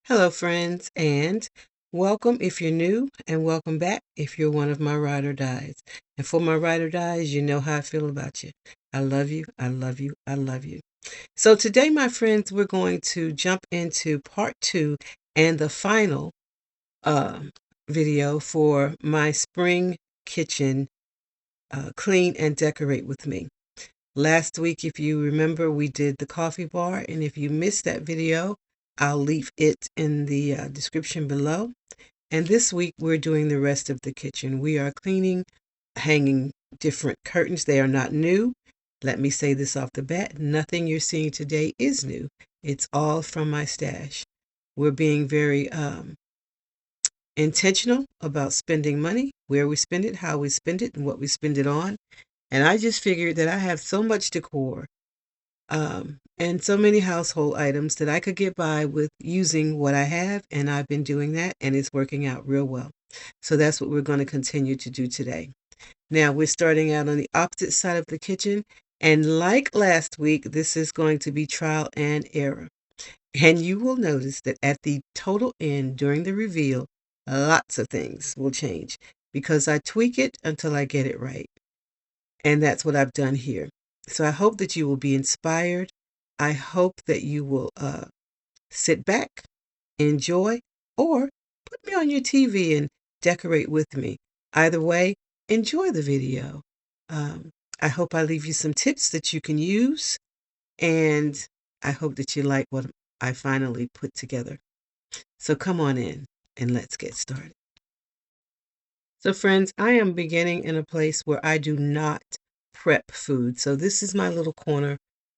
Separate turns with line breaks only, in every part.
Hello, friends, and welcome if you're new, and welcome back if you're one of my ride or dies. And for my ride or dies, you know how I feel about you. I love you, I love you, I love you. So, today, my friends, we're going to jump into part two and the final uh, video for my spring kitchen clean and decorate with me. Last week, if you remember, we did the coffee bar, and if you missed that video, I'll leave it in the description below. And this week, we're doing the rest of the kitchen. We are cleaning, hanging different curtains. They are not new. Let me say this off the bat. Nothing you're seeing today is new. It's all from my stash. We're being very intentional about spending money, where we spend it, how we spend it, and what we spend it on. And I just figured that I have so much decor and so many household items that I could get by with using what I have, and I've been doing that, and it's working out real well. So that's what we're going to continue to do today. Now, we're starting out on the opposite side of the kitchen, and like last week, this is going to be trial and error. And you will notice that at the total end during the reveal, lots of things will change because I tweak it until I get it right. And that's what I've done here. So I hope that you will be inspired. I hope that you will sit back, enjoy, or put me on your TV and decorate with me. Either way, enjoy the video. Um, I hope I leave you some tips that you can use, and I hope that you like what I finally put together. So come on in and let's get started. So, friends, I am beginning in a place where I do not prep food. So, this is my little corner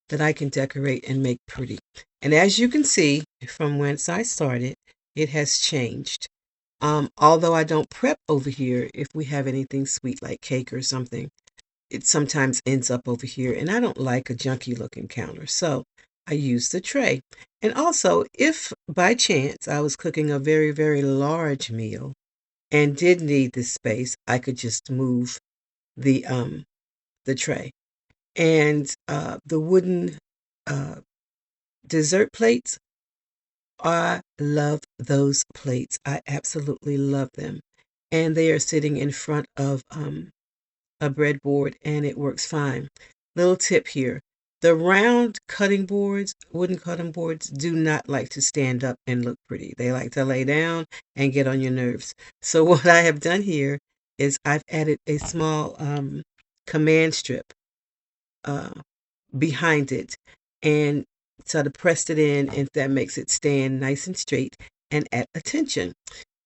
that I can decorate and make pretty. And as you can see from whence I started, it has changed. Although I don't prep over here, if we have anything sweet like cake or something, it sometimes ends up over here. And I don't like a junky looking counter. So, I use the tray. And also, if by chance I was cooking a very, very large meal, and did need this space, I could just move the tray. And the wooden uh, dessert plates, I love those plates. I absolutely love them. And they are sitting in front of a breadboard, and it works fine. Little tip here. The round cutting boards, wooden cutting boards, do not like to stand up and look pretty. They like to lay down and get on your nerves. So what I have done here is I've added a small command strip uh, behind it and sort of pressed it in, and that makes it stand nice and straight and at attention.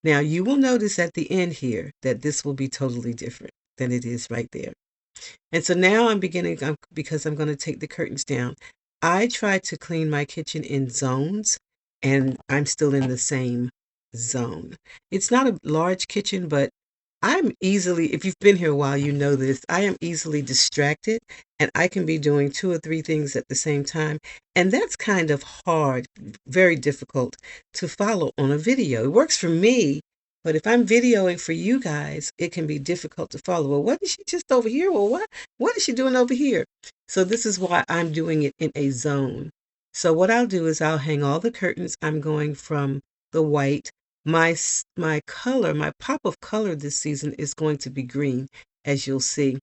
Now you will notice at the end here that this will be totally different than it is right there. And so now I'm beginning, because I'm going to take the curtains down. I try to clean my kitchen in zones, and I'm still in the same zone. It's not a large kitchen, but I'm easily, if you've been here a while, you know this, I am easily distracted, and I can be doing two or three things at the same time. And that's kind of hard, very difficult to follow on a video. It works for me, but if I'm videoing for you guys, it can be difficult to follow. Well, what is she just over here? Well, what is she doing over here? So this is why I'm doing it in a zone. So what I'll do is I'll hang all the curtains. I'm going from the white. My color, my pop of color this season is going to be green, as you'll see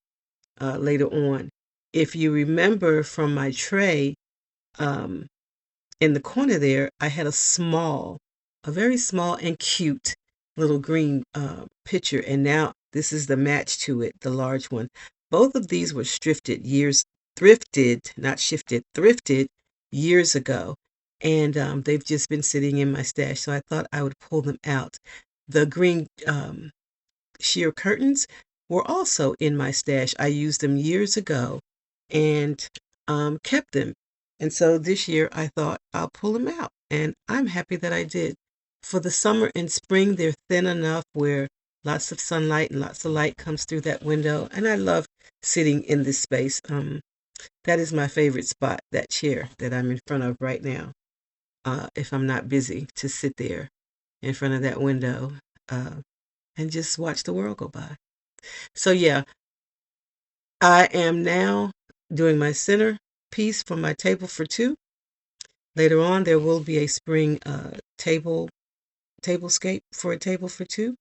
later on. If you remember from my tray, um, in the corner there, I had a very small and cute little green picture, and now this is the match to it, the large one. Both of these were thrifted, not shifted, thrifted years ago, and they've just been sitting in my stash, so I thought I would pull them out. The green sheer curtains were also in my stash. I used them years ago and kept them. And so this year I thought I'll pull them out, and I'm happy that I did. For the summer and spring, they're thin enough where lots of sunlight and lots of light comes through that window, and I love sitting in this space. That is my favorite spot, that chair that I'm in front of right now. If I'm not busy, to sit there in front of that window and just watch the world go by. So yeah, I am now doing my center piece for my table for two. Later on, there will be a spring tablescape for a table for two.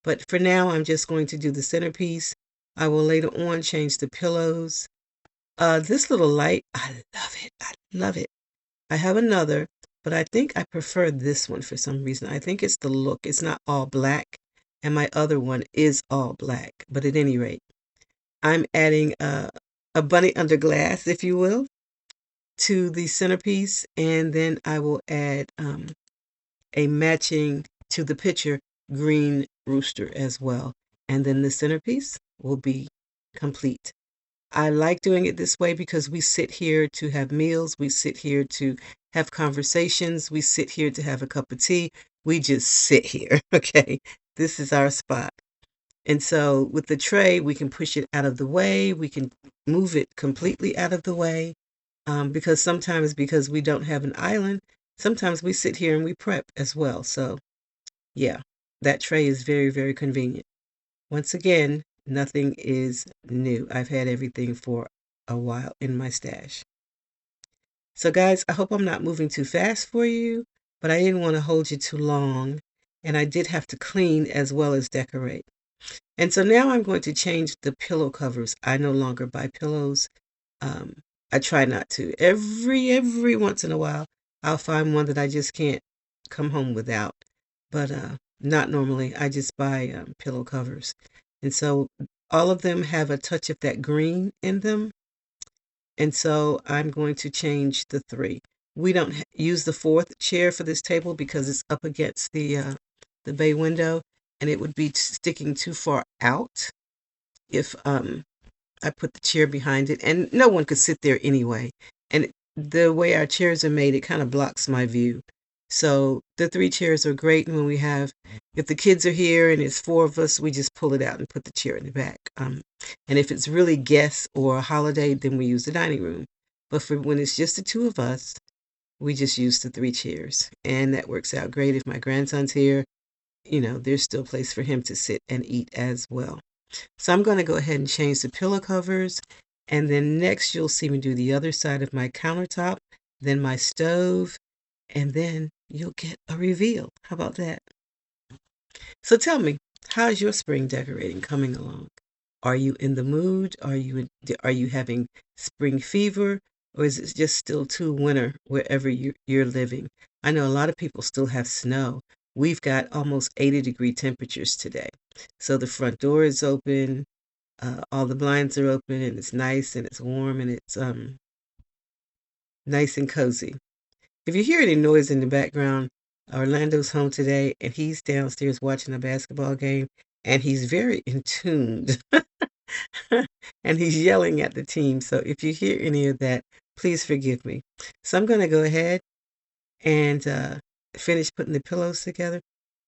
But for now, I'm just going to do the centerpiece. I will later on change the pillows. This little light, I love it. I love it. I have another, but I think I prefer this one for some reason. I think it's the look. It's not all black, and my other one is all black. But at any rate, I'm adding a bunny under glass, if you will, to the centerpiece, and then I will add a matching to the picture green rooster as well. And then the centerpiece will be complete. I like doing it this way because we sit here to have meals, we sit here to have conversations, we sit here to have a cup of tea. We just sit here, okay? This is our spot. And so with the tray, we can push it out of the way, we can move it completely out of the way, because sometimes, because we don't have an island, sometimes we sit here and we prep as well. So yeah, that tray is very, very convenient. Once again, nothing is new. I've had everything for a while in my stash. So guys, I hope I'm not moving too fast for you, but I didn't want to hold you too long. And I did have to clean as well as decorate. And so now I'm going to change the pillow covers. I no longer buy pillows. I try not to. Every once in a while, I'll find one that I just can't come home without. But not normally. I just buy pillow covers. And so all of them have a touch of that green in them. And so I'm going to change the three. We don't use the fourth chair for this table because it's up against the bay window, and it would be sticking too far out if I put the chair behind it, and no one could sit there anyway. And the way our chairs are made, it kind of blocks my view. So the three chairs are great. And when we have, if the kids are here and it's four of us, we just pull it out and put the chair in the back. And if it's really guests or a holiday, then we use the dining room. But for when it's just the two of us, we just use the three chairs. And that works out great. If my grandson's here, you know, there's still a place for him to sit and eat as well. So I'm going to go ahead and change the pillow covers. And then next you'll see me do the other side of my countertop, then my stove, and then you'll get a reveal. How about that? So tell me, how's your spring decorating coming along? Are you in the mood? Are you having spring fever? Or is it just still too winter wherever you're living? I know a lot of people still have snow. We've got almost 80-degree temperatures today. So the front door is open, all the blinds are open, and it's nice and it's warm and it's nice and cozy. If you hear any noise in the background, Orlando's home today and he's downstairs watching a basketball game, and he's very in tuned and he's yelling at the team. So if you hear any of that, please forgive me. So I'm going to go ahead and finish putting the pillows together.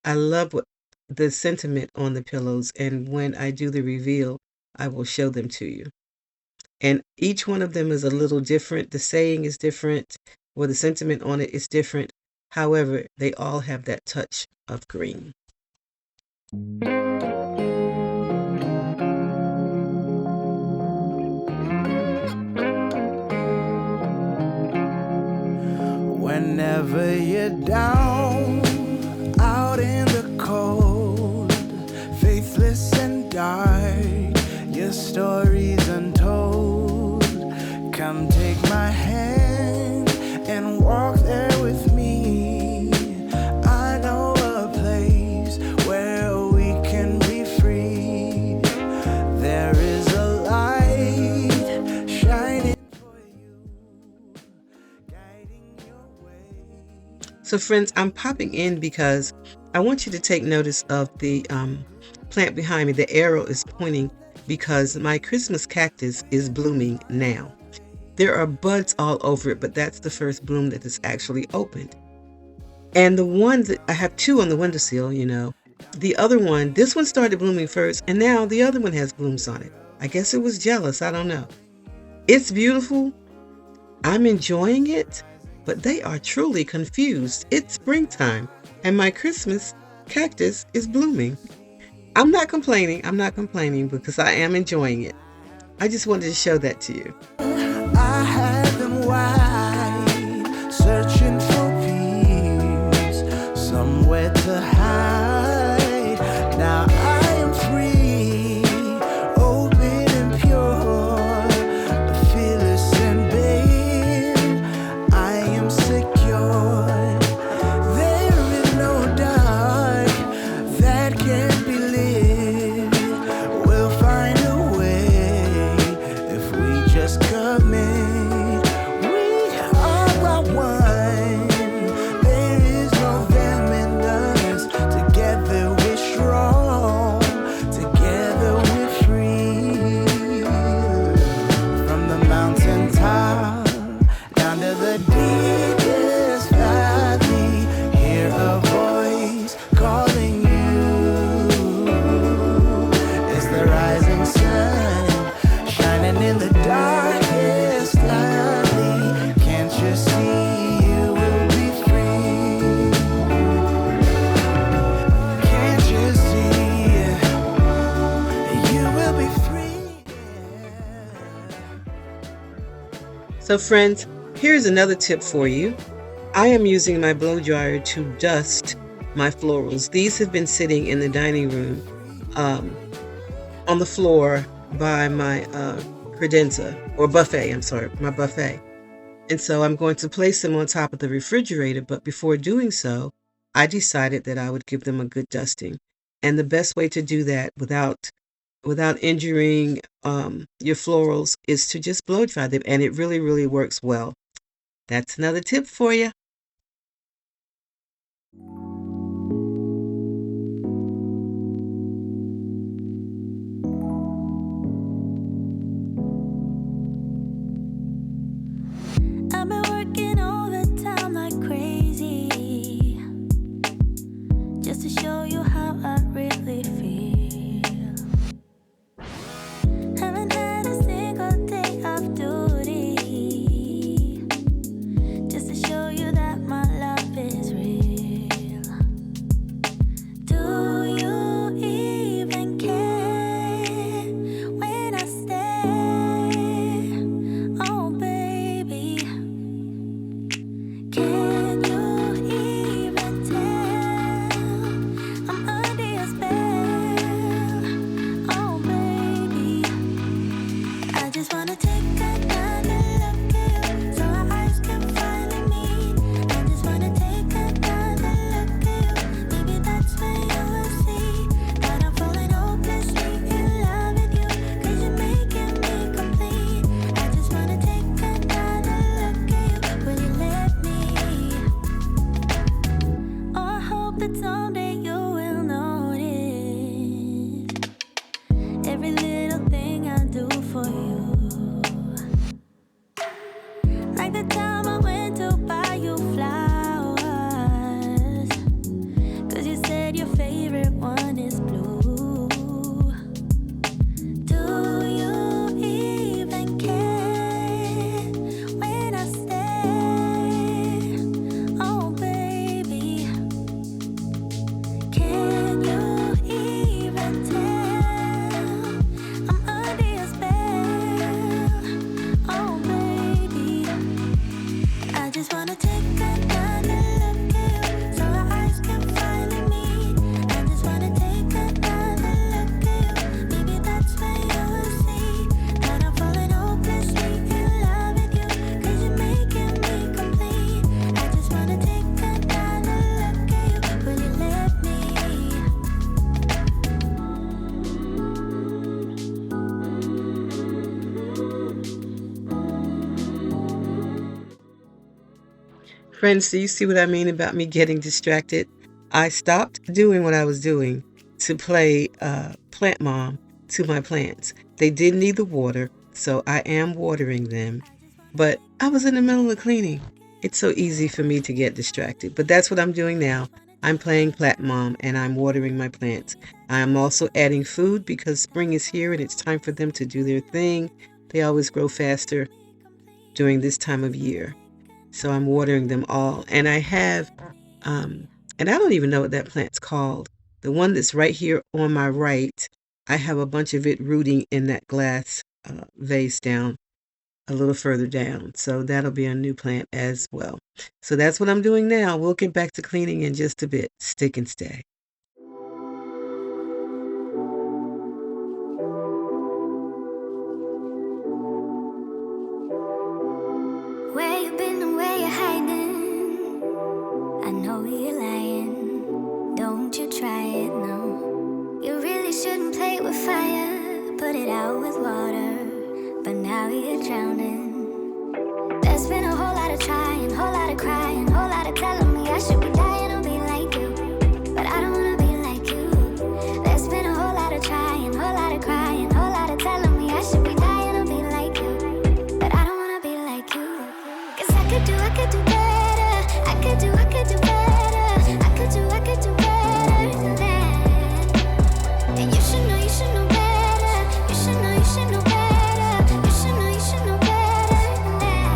I love what the sentiment on the pillows, and when I do the reveal, I will show them to you. And each one of them is a little different. The saying is different, or the sentiment on it is different. However, they all have that touch of green.
Whenever you're down, out in the cold, faithless and dark, your story's untold. Come take my hand and walk there with me. I know a place where we can be free. There is a light shining for you, guiding your way.
So friends, I'm popping in because I want you to take notice of the plant behind me. The arrow is pointing because my Christmas cactus is blooming now. There are buds all over it, but that's the first bloom that is actually opened. And the one that I have two on the windowsill, you know, the other one, this one started blooming first, and now the other one has blooms on it. I guess it was jealous. I don't know. It's beautiful. I'm enjoying it, but they are truly confused. It's springtime, and my Christmas cactus is blooming. I'm not complaining. I'm not complaining because I am enjoying it. I just wanted to show that to you.
I had them wide, searching nowhere to hide. Now I am free, open and pure, fearless and babe, I am secure. There is no dark that can't be lit. We'll find a way if we just commit. We are one. There is no them and us. Together we're strong. Together we're free. From the mountain top down to the deepest valley, hear a voice calling you. It's the rising sun shining in the darkest valley. Can't you see you will be free? Can't you see you will be free?
So, friends, here's another tip for you. I am using my blow dryer to dust my florals. These have been sitting in the dining room on the floor by my credenza, or buffet, I'm sorry, my buffet. And so I'm going to place them on top of the refrigerator, but before doing so, I decided that I would give them a good dusting. And the best way to do that without injuring your florals is to just blow dry them, and it really, really works well. That's another tip for you.
I've been working overtime like crazy, just to show you how I really feel. Haven't had a single day off duty, just to show you that my love is real. Do you even care when I stay? Oh baby, can you even tell I'm under your spell? Oh baby, I just wanna take another look at you, so our eyes can finally meet. I just wanna take another look at you, maybe that's when you will see that I'm falling hopelessly in love with you, 'cause you're making me complete. I just wanna take another look at you, will you let me? Oh, I hope that someday you will notice every little thing I do for you. Like the time I went to buy you flowers, 'cause you said your favorite one is blue. Do you even care when I stay? Oh baby, can you even tell I'm under your spell? Oh baby, I just wanna take another look at you, so our eyes can finally meet. I just wanna take another look at you, maybe that's when you will see that I'm falling hopelessly in love with you, 'cause you're making me complete. I just wanna take another look at you, will you let me?
Friends, do you see what I mean about me getting distracted? I stopped doing what I was doing to play plant mom to my plants. They did need the water, so I am watering them. But I was in the middle of cleaning. It's so easy for me to get distracted. But that's what I'm doing now. I'm playing plant mom and I'm watering my plants. I am also adding food because spring is here and it's time for them to do their thing. They always grow faster during this time of year. So I'm watering them all. And I have, and I don't even know what that plant's called. The one that's right here on my right, I have a bunch of it rooting in that glass vase down a little further down. So that'll be a new plant as well. So that's what I'm doing now. We'll get back to cleaning in just a bit. Stick and stay.
Where you been and where you hiding? I know you're lying. Don't you try it, no. You really shouldn't play with fire. Put it out with water. But now you're drowning. There's been a whole lot of trying, whole lot of crying, whole lot of telling me I should be dying or be like you. But I don't wanna be like you. There's been a whole lot of trying, whole lot of crying, whole lot of telling me I should be dying or be like you. But I don't wanna be like you. Cause I could do better. I could do better. I could do better than that. And you should know better. You should know better. You should know better than that.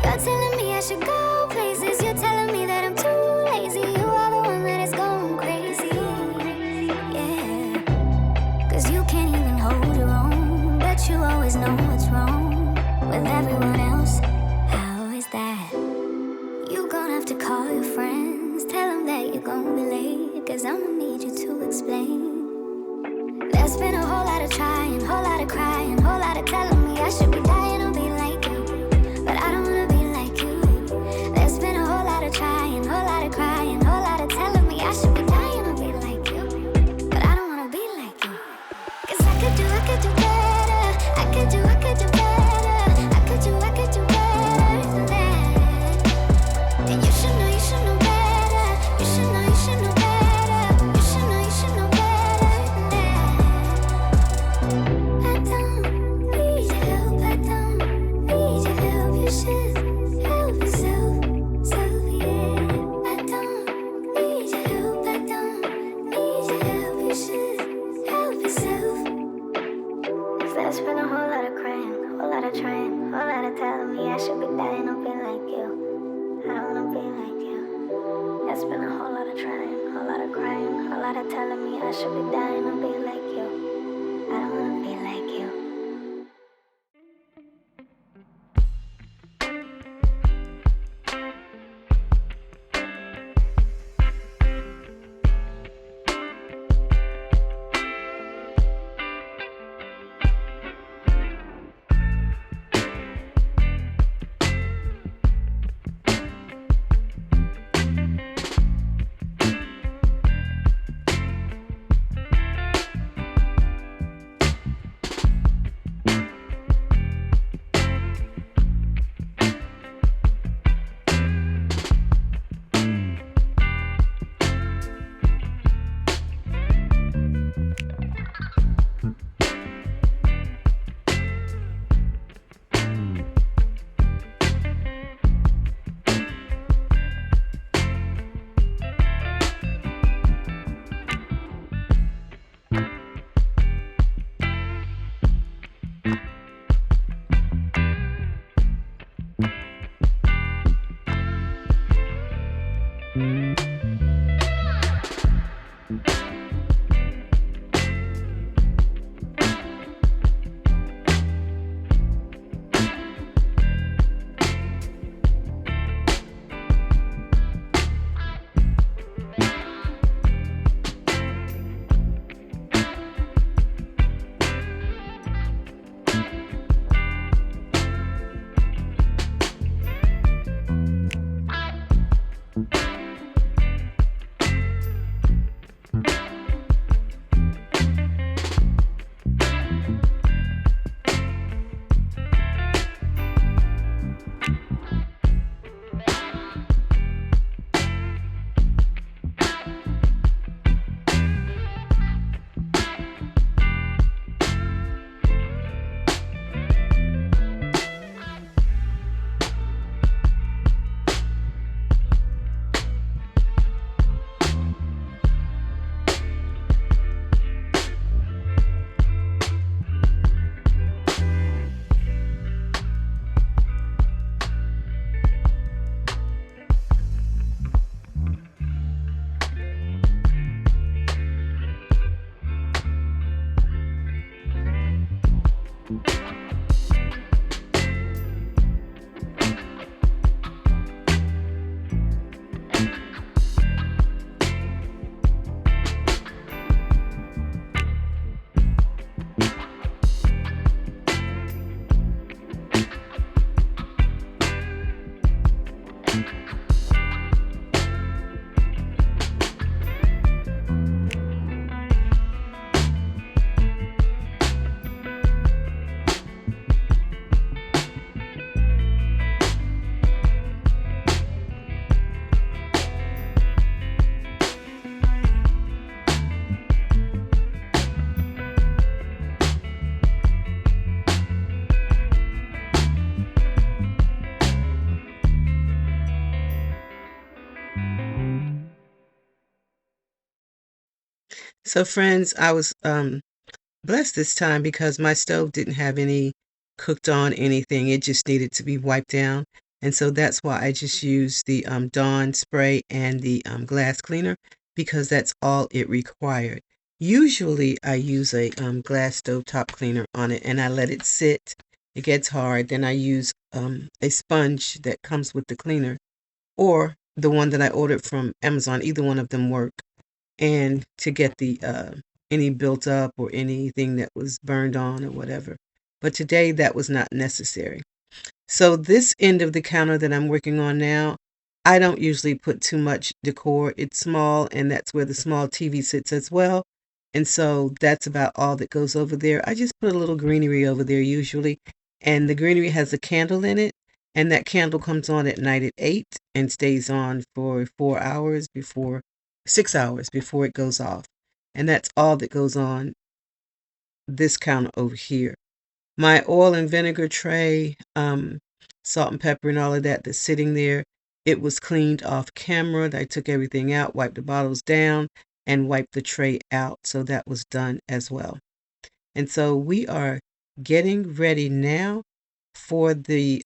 You're telling me I should go places. You're telling me that I'm too lazy. You are the one that is going crazy. Yeah. Cause you can't even hold your own. But you always know what's wrong with everyone else. How is that? You gonna have to call your friends. Tell them that you're gonna be late. Cause I'ma need you to explain. There's been a whole lot of trying, whole lot of crying, whole lot of telling me I should be dying or be like you. But I don't wanna be like you. There's been a whole lot of trying, whole lot of crying, whole lot of telling me I should be dying or be like you. But I don't wanna be like you. Cause I could do better. I could do better. I could do better than that. And you should know better. You should know better. You should know better than that. I don't need your help. I don't need your help. You should help yourself. So yeah. I don't need your help. I don't need your help. You should help yourself. There's been a whole lot of crying, whole lot of trying, whole lot of telling me I should be dying or be like you. I don't wanna be like you. There's been a whole lot of trying, whole lot of crying, whole lot of telling me I should be dying or be like you. I don't wanna be like you.
So friends, I was blessed this time because my stove didn't have any cooked on anything. It just needed to be wiped down. And so that's why I just used the Dawn spray and the glass cleaner because that's all it required. Usually I use a glass stove top cleaner on it and I let it sit. It gets hard. Then I use a sponge that comes with the cleaner or the one that I ordered from Amazon. Either one of them work. And to get the any built up or anything that was burned on or whatever. But today that was not necessary. So this end of the counter that I'm working on now, I don't usually put too much decor. It's small and that's where the small TV sits as well. And so that's about all that goes over there. I just put a little greenery over there usually. And the greenery has a candle in it. And that candle comes on at night at 8 and stays on for 4 hours before 6 hours before it goes off. And that's all that goes on this counter over here. My oil and vinegar tray, salt and pepper and all of that that's sitting there, it was cleaned off camera. I took everything out, wiped the bottles down, and wiped the tray out. So that was done as well. And so we are getting ready now for the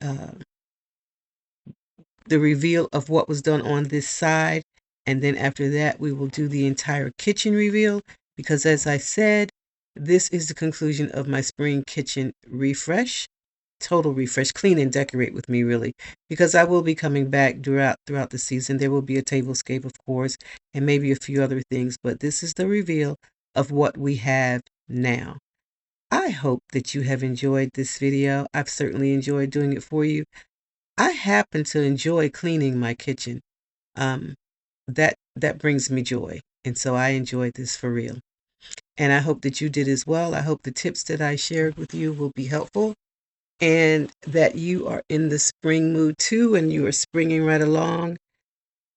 reveal of what was done on this side. And then after that, we will do the entire kitchen reveal because as I said, this is the conclusion of my spring kitchen refresh, total refresh, clean and decorate with me really, because I will be coming back throughout the season. There will be a tablescape, of course, and maybe a few other things, but this is the reveal of what we have now. I hope that you have enjoyed this video. I've certainly enjoyed doing it for you. I happen to enjoy cleaning my kitchen. That brings me joy. And so I enjoyed this for real. And I hope that you did as well. I hope the tips that I shared with you will be helpful and that you are in the spring mood too and you are springing right along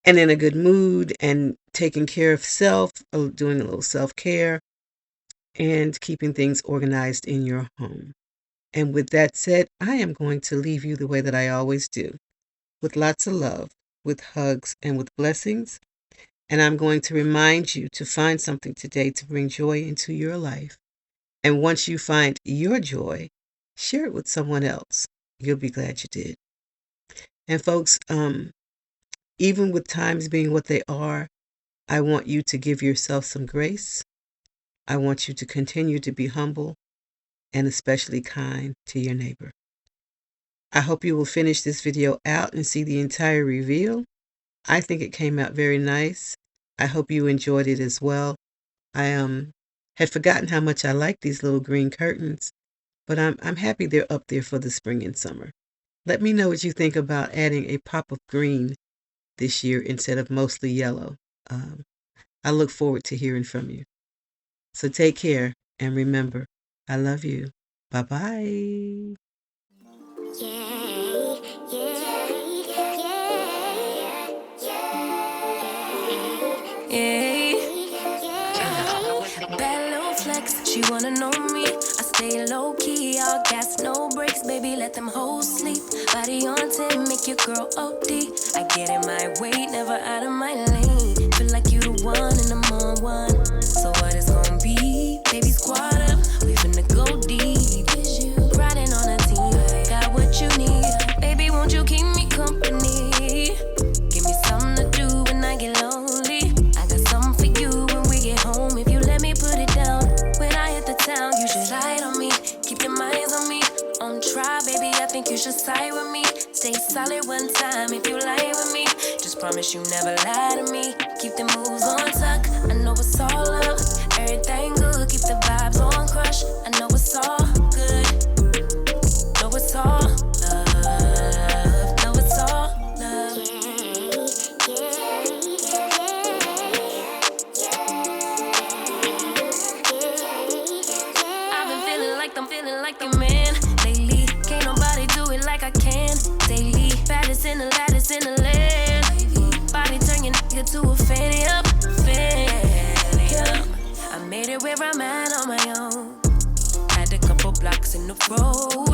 and in a good mood and taking care of self, doing a little self-care and keeping things organized in your home. And with that said, I am going to leave you the way that I always do, with lots of love, with hugs, and with blessings. And I'm going to remind you to find something today to bring joy into your life. And once you find your joy, share it with someone else. You'll be glad you did. And folks, even with times being what they are, I want you to give yourself some grace. I want you to continue to be humble and especially kind to your neighbor. I hope you will finish this video out and see the entire reveal. I think it came out very nice. I hope you enjoyed it as well. I had forgotten how much I like these little green curtains, but I'm happy they're up there for the spring and summer. Let me know what you think about adding a pop of green this year instead of mostly yellow. I look forward to hearing from you. So take care and remember, I love you. Bye-bye.
Bad little flex, she wanna know me. I stay low key, all gas, no brakes, baby, let them hoes sleep. Body on 10, make your girl OD. I get in my way, never out of my lane. Feel like you the one and I'm on one. So what it's gonna be? Baby, squad up, we finna go deep. Riding on a team, got what you need. Baby, won't you keep me company? Give me something to do when I get lonely. I got something for you when we get home. If you let me put it down, when I hit the town, you should ride on me. Keep your minds on me. On try, baby, I think you should side with me. Stay solid one time if you lie with me. Just promise you never lie to me. Keep the moves on tuck. I know it's all love. Everything good. Keep the vibes on crush. I know it's all good. Know it's all love. Know it's all love. I've been feeling like a man lately. Can't nobody do it like I can. Daily, baddest in the land. Body turn your nigga to a fanny up. I made it where I'm at on my own. Had a couple blocks in the road.